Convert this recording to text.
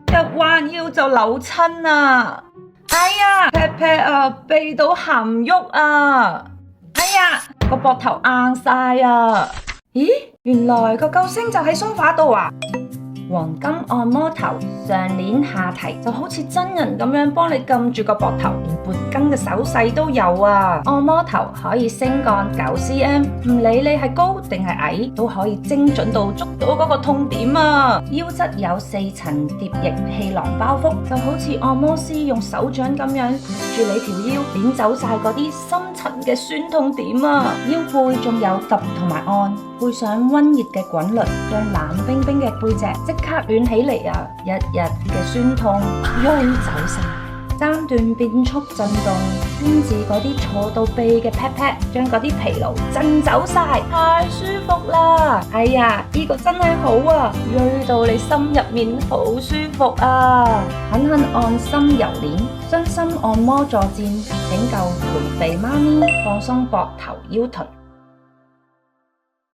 一彎腰就扭親啊！哎呀，劈劈啊，痹到行唔喐啊！哎呀，個膊頭硬晒啊！咦，原來個救星就喺梳化度啊！黃金按摩頭，上鏈下提，就好似真人咁樣幫你撳住個膊頭，連撥筋嘅手勢都有啊！按摩頭可以升降9cm，唔理你係高定係矮，都可以精準到捉到嗰個痛點啊！腰側有4層疊翼氣囊包覆，就好似按摩師用手掌咁樣扶住你條腰，點走晒嗰啲深層嘅酸痛點啊！腰背仲有揼同埋按，配上溫熱嘅滾輪，將冷冰冰嘅背脊即刻暖起嚟啊！日日嘅酸痛喐走晒，三段變速震動，圈住嗰啲坐到痹嘅 pat pat，將嗰啲疲勞震走晒，太舒服啦！哎呀，呢個真係好啊，銳到你心入面好舒服啊！狠狠按心揉鏈，身心按摩助戰，拯救陪肥媽咪，放鬆膊頭腰臀。